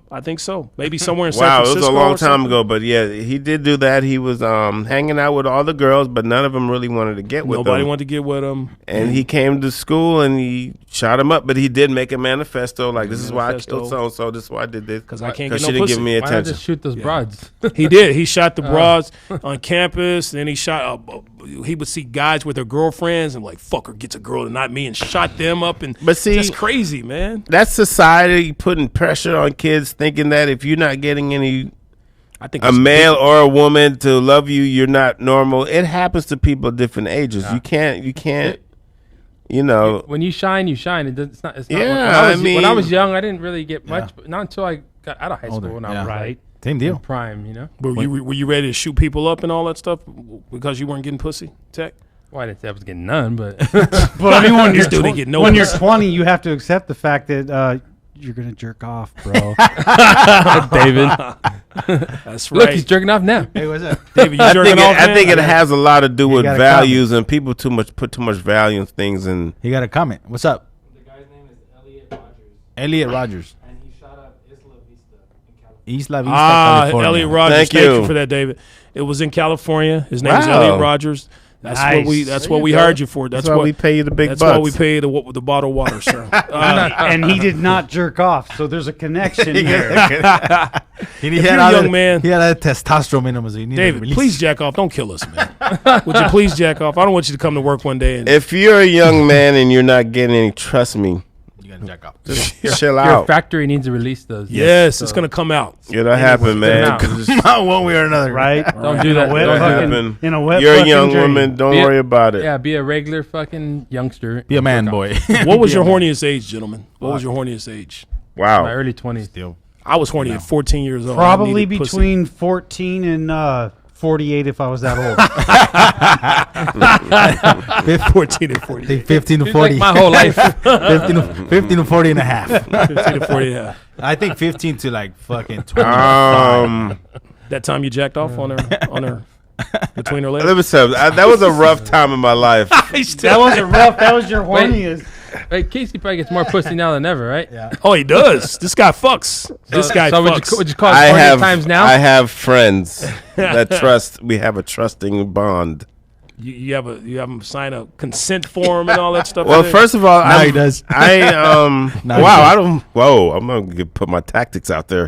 Maybe somewhere in San Wow, it Francisco. was a long or time something. ago, but yeah, he did do that. He was hanging out with all the girls, but none of them really wanted to get with Nobody him. wanted to get with him. And he came to school and he shot him up, but he did make a manifesto like, "This is why I Manifesto. killed so and so. This is why I did this Because I can't because get she no didn't pussy. give me Why not attention." just shoot those broads? He did. He shot the broads on campus. Then he shot. He would see guys with their girlfriends and like, "Fucker gets a girl and not me," and shot them up. And But see- that's crazy, man. That's society putting pressure on kids, thinking that if you're not getting I think a it's male or a woman to love you, you're not normal. It happens to people at different ages. You can't. You know. When you shine, you shine. It's not. Yeah, when I I was mean- young, I didn't really get much. But not until I got out of high school. Older, And I yeah. was Right. Same in deal. prime. Were you ready to shoot people up and all that stuff because you weren't getting pussy? Tech. Well, I didn't say I was getting none, but But I mean, when This you're dude didn't get no when you're pussy. 20, you have to accept the fact that you're gonna jerk off, bro. David, That's look, right. he's jerking off now. Hey, what's up? David, you I jerking think off, I man? think it has a lot to do with got a values, and people put too much value in things. And He got a comment. What's up? The guy's name is Elliot Rogers, Elliot Rogers. and he shot up Isla Vista in California. Isla Vista, California. Elliot Rogers. Thank Thank you. you for that, David. It was in California. His name is Wow. Elliot Rogers. That's Nice. what we. That's There what you we go. hired you for. that's why we pay you the big That's bucks. why we pay the bottled water, sir. And he did not jerk off, so there's a connection there. He you're a young man- He had that testosterone in him. So he needed to David, release. please jack off. Don't kill us, man. Would you please jack off? I don't want you to come to work one day and If you're a young man and you're not getting any, trust me, You gotta jack off. chill Your out. factory needs to release those. yes, So it's gonna come out. It'll happen, man. out. One way or another. Right? Don't do that. In a wet It'll Don't do that. happen. in a wet You're a fucking young dream. woman. Don't Be a- worry about it. Yeah, be a regular fucking youngster. Be a man, boy. What was your horniest age, gentlemen? What was your horniest age? Wow. My early 20s. Still. I was horny at 14 years old. I Probably needed pussy. between 14 and 48 if I was that old. 14 and 40. 15 to It's like 40. my whole life. 15 to 40 and a half. 15 to 40, yeah. I think 15 to like fucking 20. That time you jacked off on her, between her legs. Let me tell you, that was a rough time in my life. That wasn't rough. That was your horniest. Hey, Casey probably gets more pussy now than ever, right? Yeah. Oh, he does. This guy fucks. This guy so fucks. would you call it I 40 have times now? I have friends that trust. We have a trusting bond. You have him sign a consent form and all that stuff. Well, there? first of all, Now he does. Wow, he I don't. Whoa, I'm gonna put my tactics out there.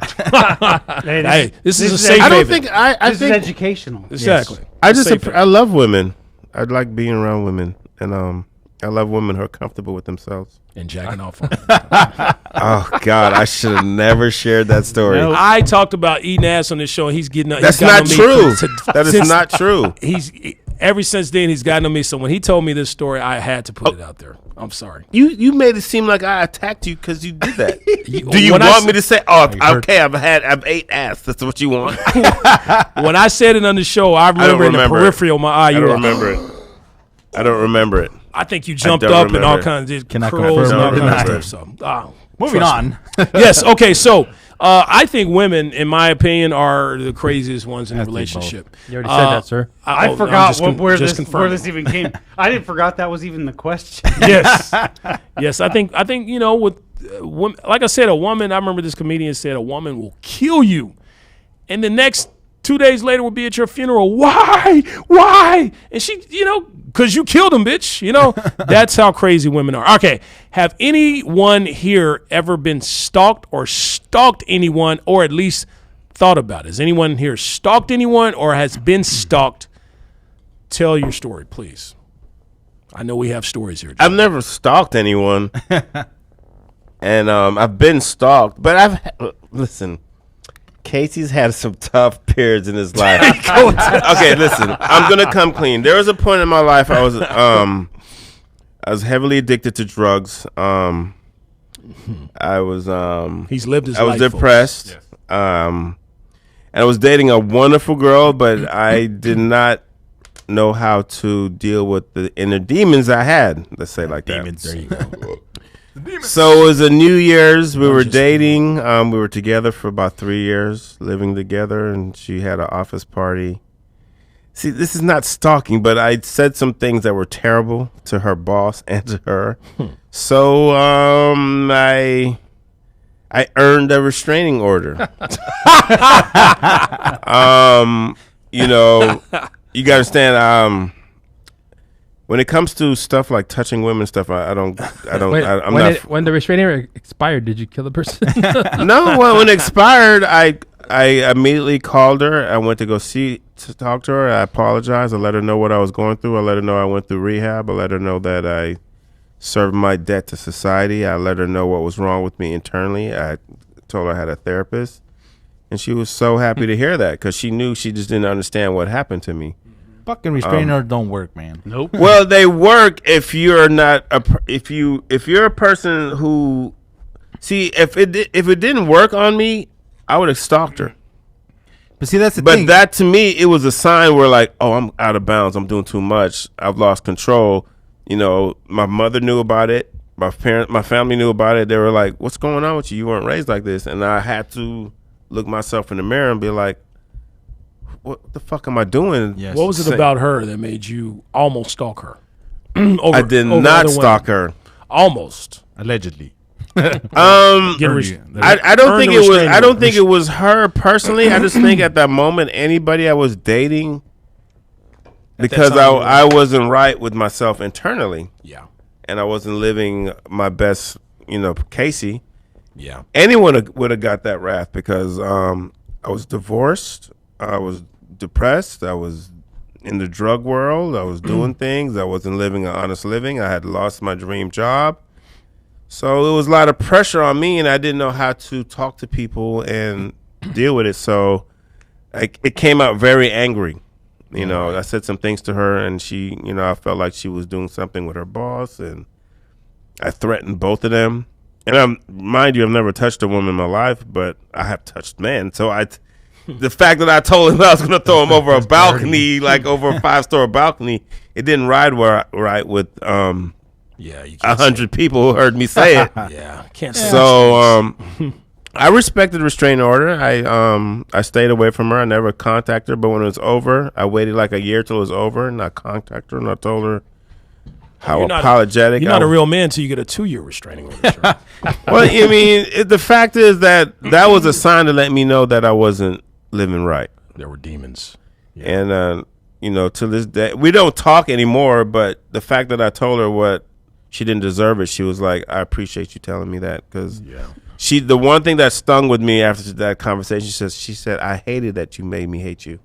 Hey, this is a safe I don't haven. think I This is think educational. Exactly. I just Safe haven. I love women. I like being around women, and I love women who are comfortable with themselves. And jacking off on Oh God, I should have never shared that story. No. I talked about eating ass on this show, and he's getting. That's he's gotten not on me true. That is since- not true. Ever since then he's gotten on me. So when he told me this story, I had to put it out there. I'm sorry. You made it seem like I attacked you because you did that. Do you When I want s- me to say, okay, I've ate ass. That's what you want. When I said it on the show, I remember in the remember it. peripheral of my eye. I You don't were, remember it. I don't remember it. I think you jumped don't up and all remember. kinds of Cannot curls and all confirm or kinds deny. of stuff. So, Moving on. yes. Okay. So I think women, in my opinion, are the craziest ones in a relationship. You already said that, sir. I I'm forgot just con- where just this confirming. even came. I didn't forgot that was even the question. Yes, yes. I think with women, like I said, a woman. I remember this comedian said a woman will kill you, and the next 2 days later will be at your funeral. Why? And she, because you killed him, bitch. That's how crazy women are. Okay, have anyone here ever been stalked or stalked anyone, or at least thought about it? Has anyone here stalked anyone or has been stalked? Tell your story, please. I know we have stories here. I've never stalked anyone, and I've been stalked. But listen. Casey's had some tough periods in his life. Okay, listen. I'm gonna come clean. There was a point in my life I was heavily addicted to drugs. I was He's lived his I was life. depressed. And I was dating a wonderful girl, but I did not know how to deal with the inner demons I had. Let's say it like that. There you go. So it was a New Year's. We were dating. We were together for about 3 years, living together, and she had an office party. See, this is not stalking, but I said some things that were terrible to her boss and to her. So I earned a restraining order. You gotta understand. When it comes to stuff like touching women stuff, I'm not. When the restraining order expired, did you kill the person? No, when it expired, I immediately called her. I went to go to talk to her. I apologized. I let her know what I was going through. I let her know I went through rehab. I let her know that I served my debt to society. I let her know what was wrong with me internally. I told her I had a therapist, and she was so happy to hear that because she knew she just didn't understand what happened to me. Fucking restrainer don't work, man. Nope. Well, they work if you're not if you're a person who if it didn't work on me, I would have stalked her. But see, that's the But thing. that to me, it was a sign where like, oh, I'm out of bounds. I'm doing too much. I've lost control. My mother knew about it. My family knew about it. They were like, what's going on with you? You weren't raised like this. And I had to look myself in the mirror and be like, what the fuck am I doing? Yes. What was it about her that made you almost stalk her? I did over not other stalk women? her. Almost. Allegedly. Get Earned I don't earned think a it was. restraining I don't order. think it was her personally. I just think at that moment, anybody I was dating, because time, I wasn't right with myself internally, Yeah. and I wasn't living my best. Casey. Yeah. Anyone would have got that wrath because I was divorced. I was depressed. I was, in the drug world. I was doing things. I wasn't living an honest living. I had lost my dream job. So it was a lot of pressure on me, and I didn't know how to talk to people and deal with it. So it came out very angry. You know, I said some things to her, and she, you know, I felt like she was doing something with her boss, and I threatened both of them. And mind you, I've never touched a woman in my life, but I have touched men. So the fact that I told him I was going to throw him over a balcony, like over a 5-story balcony, it didn't ride right with 100 people who heard me say it. Can't say. So I respected the restraining order. I stayed away from her. I never contacted her. But when it was over, I waited like a year till it was over, and I contacted her and I told her how apologetic. You're not a real man until you get a 2-year restraining order. Sure. Well, I mean, the fact is that was a sign to let me know that I wasn't living right. There were demons. And you know, to this day, we don't talk anymore. But the fact that I told her what she didn't deserve it, she was like, "I appreciate you telling me that," because the one thing that stung with me after that conversation, she said, "I hated that you made me hate you."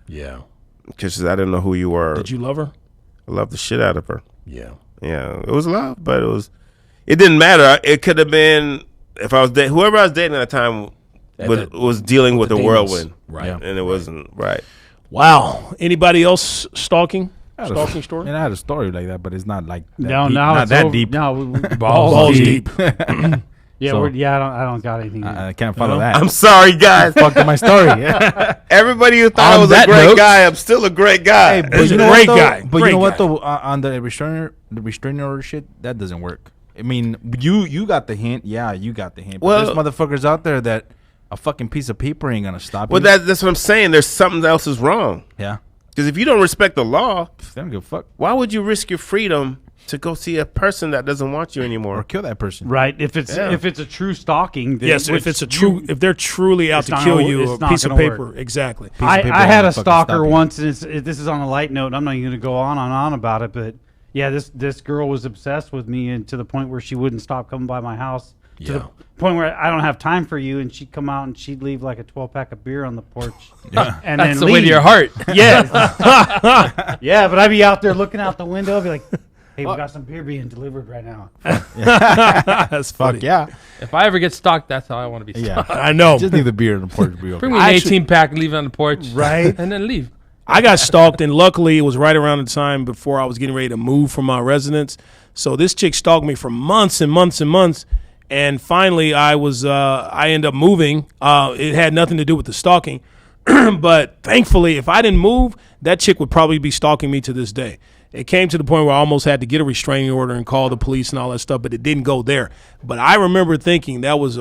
Yeah, because I didn't know who you were. Did you love her? I loved the shit out of her. Yeah, it was love, but it didn't matter. It could have been if I was whoever I was dating at the time was dealing with a whirlwind, right? And it wasn't right. Wow. Anybody else stalking story? And I had a story like that, but it's not like that No, deep. now Not it's that over. deep. No, Balls deep. Yeah, So- I don't got anything. I can't follow that. I'm sorry, guys. Fucked up my story. Everybody who thought I On was a that great note- guy, I'm still a great guy. He's a great guy. But Great you know what guy. though? On the restraining order shit, that doesn't work. I mean, you got the hint. Yeah, you got the hint. But Well- there's motherfuckers out there that a fucking piece of paper ain't gonna stop Well, you. that's what I'm saying. There's something else is wrong. Yeah, Because if you don't respect the law, they don't give a fuck. why would you risk your freedom to go see a person that doesn't want you anymore? Or kill that person. Right. If it's a true stalking, then Yes, if it's a true, if they're truly out It's to not kill gonna- you, it's a not piece of gonna paper, work. exactly. Piece of paper I had ain't a fucking stalker stop you. once, and this is on a light note. I'm not even going to go on about it, but yeah, this girl was obsessed with me, and to the point where she wouldn't stop coming by my house. To the point where I don't have time for you, and she'd come out and she'd leave like a 12-pack of beer on the porch. And That's then the way to leave. your heart. Yeah. Yeah, but I'd be out there looking out the window, I'd be like, "Hey, we got some beer being delivered right now." That's funny. Fuck yeah. If I ever get stalked, that's how I want to be stalked. Yeah. I know. Just leave the beer in the porch. Be okay. Bring me an 18-pack and leave it on the porch. Right. And then leave. I got stalked, and luckily it was right around the time before I was getting ready to move from my residence. So this chick stalked me for months and months and months. And finally, I ended up moving. It had nothing to do with the stalking. But thankfully, if I didn't move, that chick would probably be stalking me to this day. It came to the point where I almost had to get a restraining order and call the police and all that stuff, but it didn't go there. But I remember thinking that was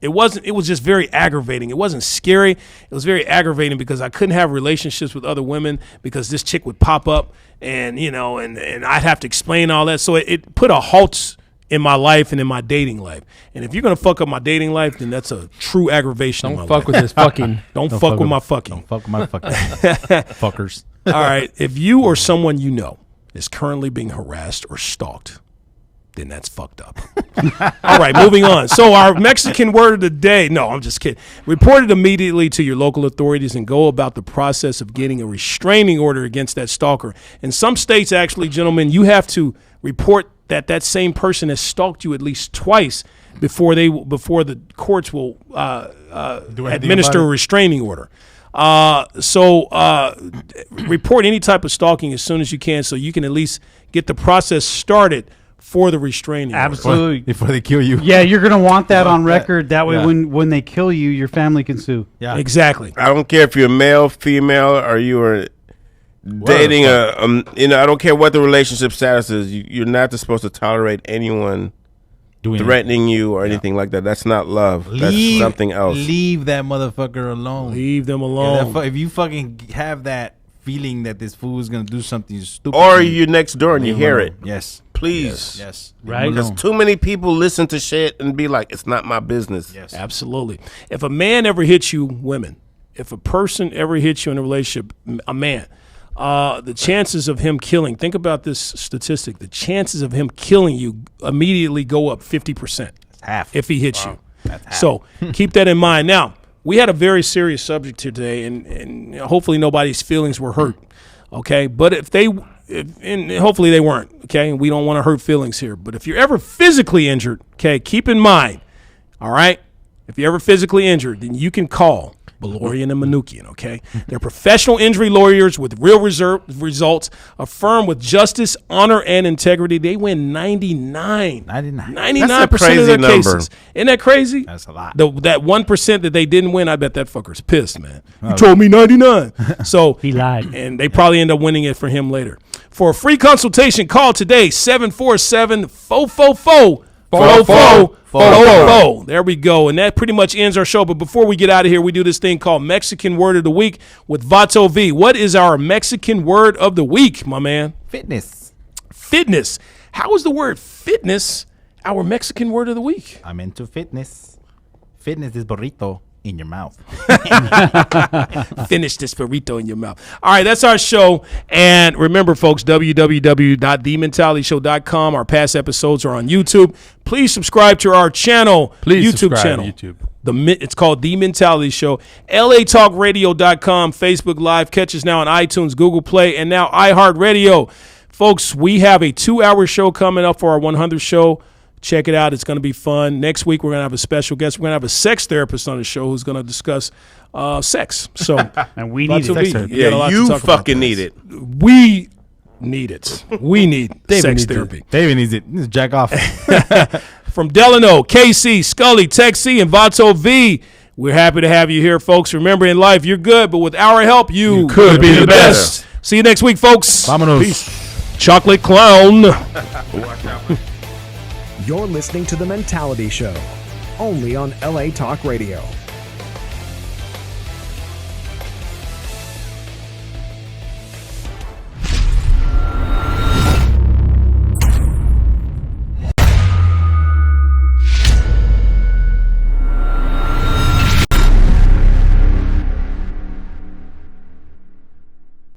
it was just very aggravating. It wasn't scary. It was very aggravating because I couldn't have relationships with other women because this chick would pop up and, you know, and I'd have to explain all that. So it put a halt in my life and in my dating life. And if you're going to fuck up my dating life, then that's a true aggravation in my Don't fuck life. with this fucking. Don't fuck with my fucking. Don't fuck with my fucking fuckers. All right. If you or someone you know is currently being harassed or stalked, then that's fucked up. All right, moving on. So our Mexican word of the day, no, I'm just kidding. Report it immediately to your local authorities and go about the process of getting a restraining order against that stalker. In some states, actually, gentlemen, you have to report that same person has stalked you at least twice before the courts will administer a restraining order. So report any type of stalking as soon as you can so you can at least get the process started for the restraining order. Absolutely. Before they kill you. Yeah, you're going to want that on record. That way, when they kill you, your family can sue. Yeah. Exactly. I don't care if you're male, female, or you are dating I don't care what the relationship status is. You're not supposed to tolerate anyone threatening you or anything like that. That's not love. That's something else. Leave that motherfucker alone. Leave them alone. If you fucking have that feeling that this fool is gonna do something stupid, Or to you, you're next door and you leave hear him it. alone. Yes. Please. Yes. Right. Leave him Because alone. too many people listen to shit and be like, it's not my business. Yes. Absolutely. If a man ever hits you, women, if a person ever hits you in a relationship, a man, the chances of him killing, think about this statistic, the chances of him killing you immediately go up 50%. Half. If he hits you. So keep that in mind. Now, we had a very serious subject today, and hopefully nobody's feelings were hurt. Okay, but and hopefully they weren't. Okay, we don't want to hurt feelings here. But if you're ever physically injured, okay, keep in mind. All right, if you're ever physically injured, then you can call Beloryan and Manukyan, okay? They're professional injury lawyers with real results, a firm with justice, honor, and integrity. They win 99% of their cases. Isn't that crazy? That's a lot. That 1% that they didn't win, I bet that fucker's pissed, man. You told me 99. So He lied. And they probably end up winning it for him later. For a free consultation, call today, 747-444 444. There we go. And that pretty much ends our show. But before we get out of here, we do this thing called Mexican Word of the Week with Vato V. What is our Mexican Word of the Week, my man? Fitness. Fitness. How is the word fitness our Mexican Word of the Week? I'm into fitness. Fitness is burrito in your mouth. Finish this burrito in your mouth. All right, that's our show. And remember, folks, www.thementalityshow.com. Our past episodes are on YouTube. Please subscribe to our channel, Please YouTube subscribe channel. to YouTube. It's called The Mentality Show. LATalkRadio.com, Facebook Live. Catch us now on iTunes, Google Play, and now iHeartRadio. Folks, we have a 2-hour show coming up for our 100th show. Check it out. It's going to be fun. Next week, we're going to have a special guest. We're going to have a sex therapist on the show who's going to discuss sex. So, And we need Vato V, it. you got a lot to you talk about. fucking need it. We need it. We need sex therapy. David needs it. He needs to jack off. From Delano, KC, Scully, Tech C, and Vato V, we're happy to have you here, folks. Remember, in life, you're good, but with our help, you could be the best. See you next week, folks. Vámonos. Peace. Chocolate Clown. You're listening to The Mentality Show, only on LA Talk Radio.